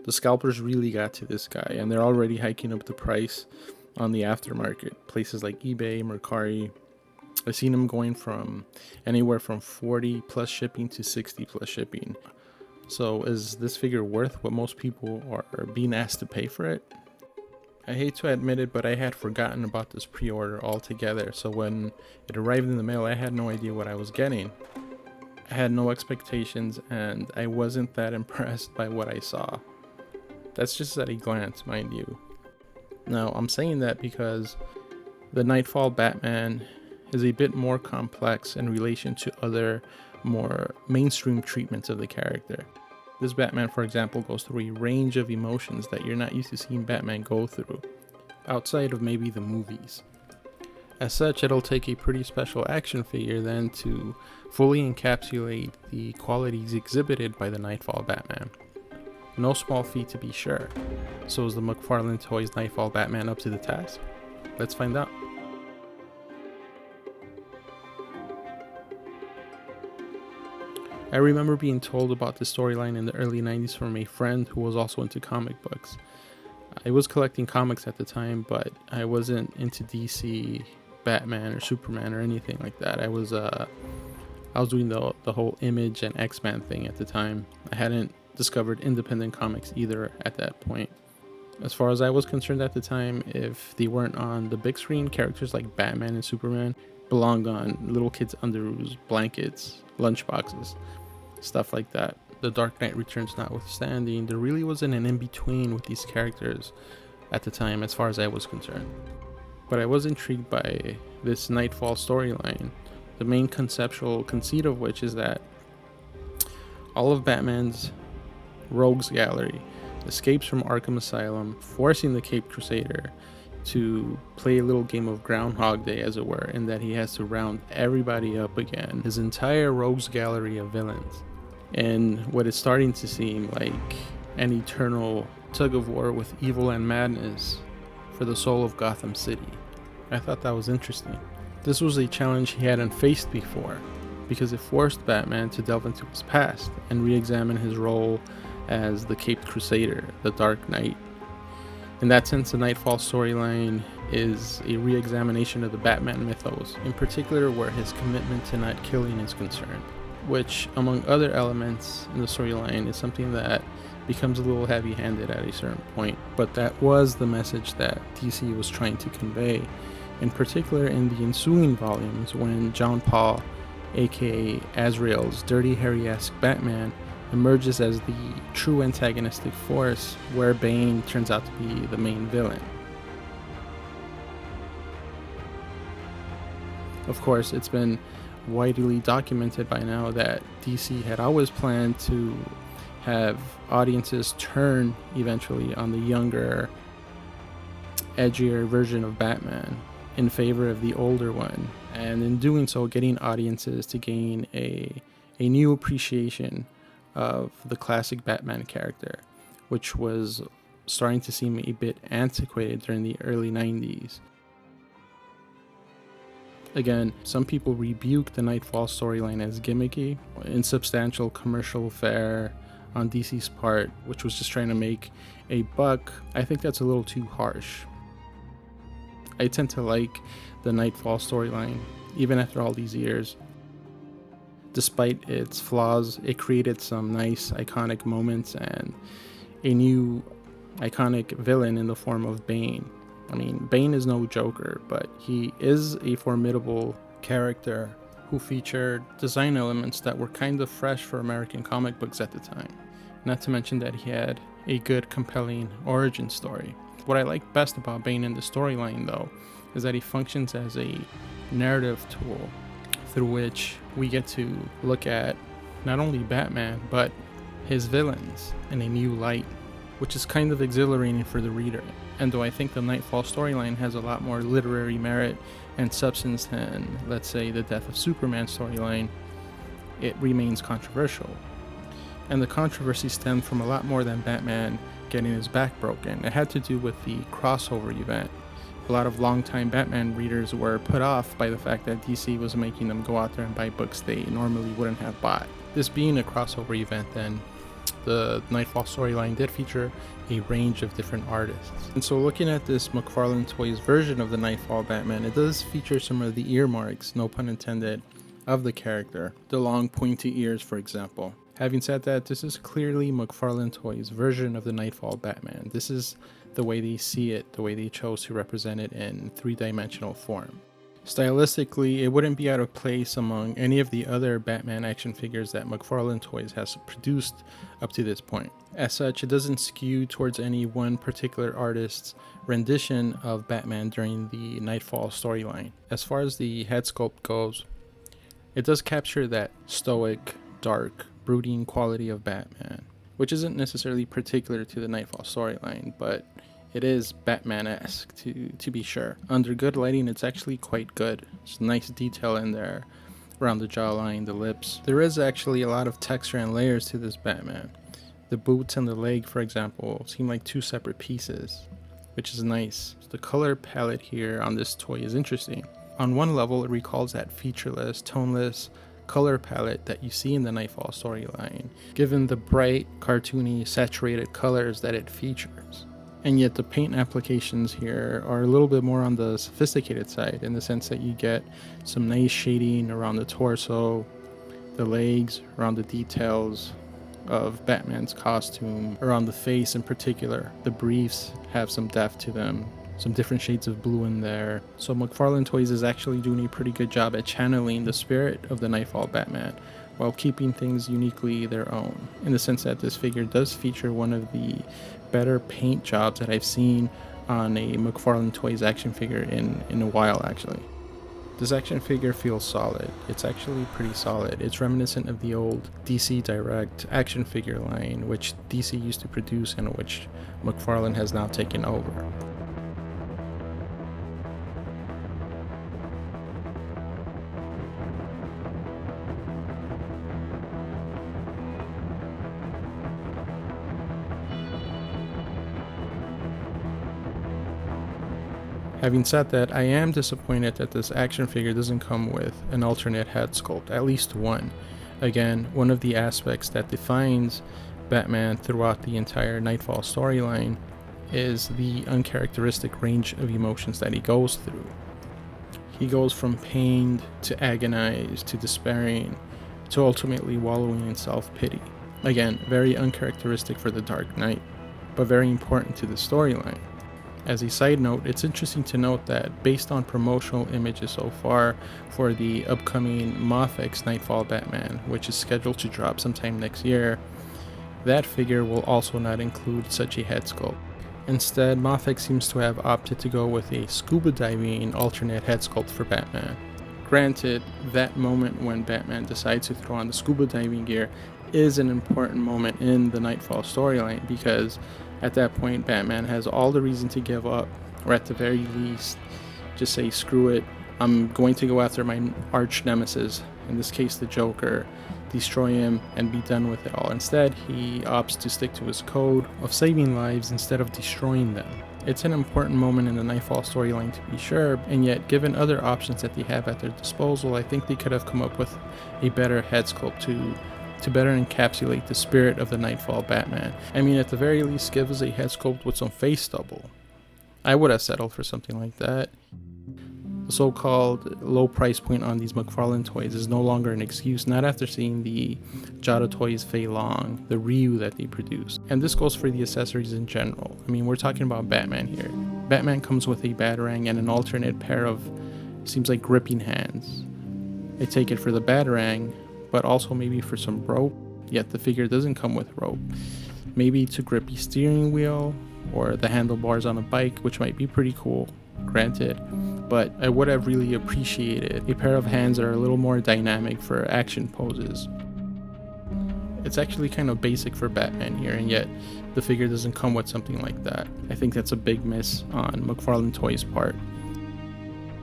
The scalpers really got to this guy, and they're already hiking up the price on the aftermarket. Places like eBay, Mercari. I've seen them going from anywhere from 40 plus shipping to 60 plus shipping. So is this figure worth what most people are being asked to pay for it? I hate to admit it, but I had forgotten about this pre-order altogether. So when it arrived in the mail, I had no idea what I was getting. I had no expectations, and I wasn't that impressed by what I saw. That's just at a glance, mind you. Now, I'm saying that because the Knightfall Batman is a bit more complex in relation to other more mainstream treatments of the character. This Batman, for example, goes through a range of emotions that you're not used to seeing Batman go through, outside of maybe the movies. As such, it'll take a pretty special action figure then to fully encapsulate the qualities exhibited by the Knightfall Batman. No small feat to be sure. So is the McFarlane Toys Knightfall Batman up to the task? Let's find out. I remember being told about the storyline in the early 90s from a friend who was also into comic books. I was collecting comics at the time, but I wasn't into DC, Batman, or Superman, or anything like that. I was doing the whole Image and X-Men thing at the time. I hadn't discovered independent comics either at that point. As far as I was concerned at the time, if they weren't on the big screen, characters like Batman and Superman belonged on little kids' underoos, blankets, lunchboxes, stuff like that. The Dark Knight Returns notwithstanding, there really wasn't an in-between with these characters at the time as far as I was concerned. But I was intrigued by this Knightfall storyline, the main conceptual conceit of which is that all of Batman's rogues gallery escapes from Arkham Asylum, forcing the Caped Crusader to play a little game of Groundhog Day, as it were, in that he has to round everybody up again, his entire rogues gallery of villains, and what is starting to seem like an eternal tug of war with evil and madness for the soul of Gotham City. I thought that was interesting. This was a challenge he hadn't faced before, because it forced Batman to delve into his past and re-examine his role as the Caped Crusader, the Dark Knight. In that sense, the Knightfall storyline is a re-examination of the Batman mythos, in particular where his commitment to not killing is concerned, which, among other elements in the storyline, is something that becomes a little heavy-handed at a certain point, but that was the message that DC was trying to convey, in particular in the ensuing volumes when John Paul, aka Azrael's Dirty Harry-esque Batman, emerges as the true antagonistic force, where Bane turns out to be the main villain. Of course, it's been widely documented by now that DC had always planned to have audiences turn eventually on the younger, edgier version of Batman in favor of the older one, and in doing so getting audiences to gain a new appreciation of the classic Batman character, which was starting to seem a bit antiquated during the early 90s. Again, some people rebuke the Knightfall storyline as gimmicky, insubstantial commercial fare on DC's part, which was just trying to make a buck. I think that's a little too harsh. I tend to like the Knightfall storyline, even after all these years. Despite its flaws, it created some nice, iconic moments and a new iconic villain in the form of Bane. I mean, Bane is no joker, but he is a formidable character who featured design elements that were kind of fresh for American comic books at the time. Not to mention that he had a good, compelling origin story. What I like best about Bane in the storyline, though, is that he functions as a narrative tool through which we get to look at not only Batman, but his villains in a new light, which is kind of exhilarating for the reader. And though I think the Knightfall storyline has a lot more literary merit and substance than, let's say, the Death of Superman storyline, it remains controversial. And the controversy stemmed from a lot more than Batman getting his back broken. It had to do with the crossover event. A lot of longtime Batman readers were put off by the fact that DC was making them go out there and buy books they normally wouldn't have bought. This being a crossover event, then, The Knightfall storyline did feature a range of different artists. And so looking at this McFarlane Toys version of the Knightfall Batman, it does feature some of the earmarks, no pun intended, of the character. The long pointy ears, for example. Having said that, this is clearly McFarlane Toys' version of the Knightfall Batman. This is the way they see it, the way they chose to represent it in three-dimensional form. Stylistically, it wouldn't be out of place among any of the other Batman action figures that McFarlane Toys has produced up to this point. As such, it doesn't skew towards any one particular artist's rendition of Batman during the Knightfall storyline. As far as the head sculpt goes, it does capture that stoic, dark, brooding quality of Batman, which isn't necessarily particular to the Knightfall storyline, but it is Batman-esque to be sure. Under good lighting, it's actually quite good. There's nice detail in there around the jawline, the lips. There is actually a lot of texture and layers to this Batman. The boots and the leg, for example, seem like two separate pieces, which is nice. The color palette here on this toy is interesting. On one level, it recalls that featureless, toneless color palette that you see in the Knightfall storyline, given the bright, cartoony, saturated colors that it features. And yet the paint applications here are a little bit more on the sophisticated side, in the sense that you get some nice shading around the torso, the legs, around the details of Batman's costume, around the face in particular. The briefs have some depth to them, some different shades of blue in there. So McFarlane Toys is actually doing a pretty good job at channeling the spirit of the Knightfall Batman while keeping things uniquely their own, in the sense that this figure does feature one of the better paint jobs that I've seen on a McFarlane Toys action figure in a while, actually. This action figure feels solid. It's actually pretty solid. It's reminiscent of the old DC Direct action figure line, which DC used to produce and which McFarlane has now taken over. Having said that, I am disappointed that this action figure doesn't come with an alternate head sculpt, at least one. Again, one of the aspects that defines Batman throughout the entire Knightfall storyline is the uncharacteristic range of emotions that he goes through. He goes from pained to agonized to despairing to ultimately wallowing in self-pity. Again, very uncharacteristic for the Dark Knight, but very important to the storyline. As a side note, it's interesting to note that based on promotional images so far for the upcoming Mafex Knightfall Batman, which is scheduled to drop sometime next year, that figure will also not include such a head sculpt. Instead, Mafex seems to have opted to go with a scuba diving alternate head sculpt for Batman. Granted, that moment when Batman decides to throw on the scuba diving gear is an important moment in the Knightfall storyline, because at that point Batman has all the reason to give up, or at the very least just say screw it, I'm going to go after my arch nemesis, in this case the Joker, destroy him and be done with it all. Instead, he opts to stick to his code of saving lives instead of destroying them. It's an important moment in the Knightfall storyline to be sure, and yet given other options that they have at their disposal, I think they could have come up with a better head sculpt to better encapsulate the spirit of the Knightfall Batman. I mean, at the very least, give us a head sculpt with some face stubble. I would have settled for something like that. The so-called low price point on these McFarlane toys is no longer an excuse, not after seeing the Jada Toys Fei Long, the Ryu that they produce. And this goes for the accessories in general. I mean, we're talking about Batman here. Batman comes with a Batarang and an alternate pair of, seems like, gripping hands. I take it for the Batarang, but also maybe for some rope, yet the figure doesn't come with rope. Maybe to grip a steering wheel or the handlebars on a bike, which might be pretty cool, granted, but I would have really appreciated a pair of hands that are a little more dynamic for action poses. It's actually kind of basic for Batman here, and yet the figure doesn't come with something like that. I think that's a big miss on McFarlane Toys' part.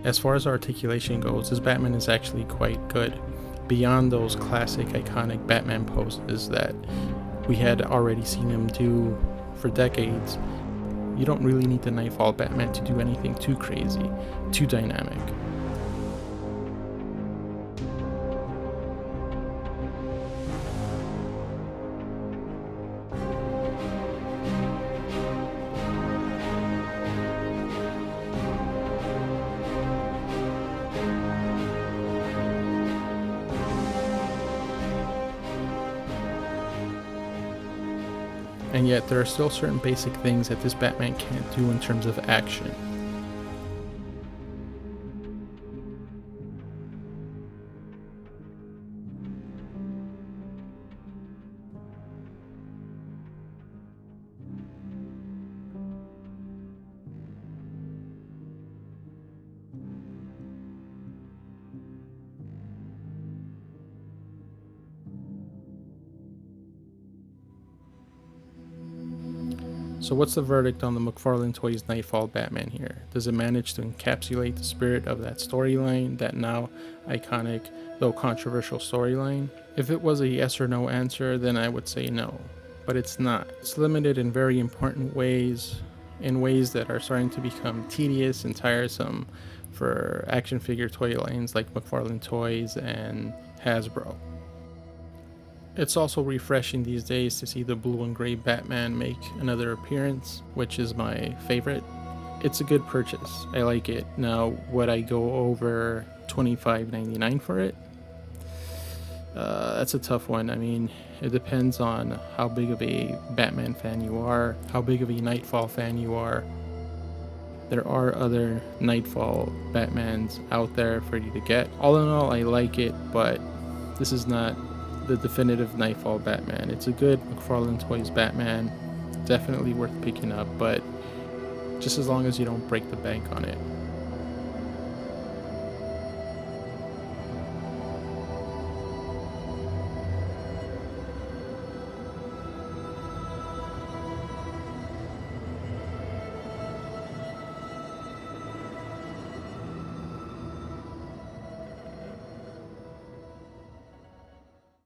As far as articulation goes, this Batman is actually quite good. Beyond those classic iconic Batman poses that we had already seen him do for decades, you don't really need the Knightfall Batman to do anything too crazy, too dynamic. and yet there are still certain basic things that this Batman can't do in terms of action. So what's the verdict on the McFarlane Toys Knightfall Batman here? Does it manage to encapsulate the spirit of that storyline, that now iconic, though controversial storyline? If it was a yes or no answer, then I would say no. But it's not. It's limited in very important ways, in ways that are starting to become tedious and tiresome for action figure toy lines like McFarlane Toys and Hasbro. It's also refreshing these days to see the blue and gray Batman make another appearance, which is my favorite. It's a good purchase. I like it. Now, would I go over $25.99 for it? That's a tough one. I mean, it depends on how big of a Batman fan you are, how big of a Knightfall fan you are. There are other Knightfall Batmans out there for you to get. All in all, I like it, but this is not the definitive Knightfall Batman. It's a good McFarlane Toys Batman, definitely worth picking up, but just as long as you don't break the bank on it.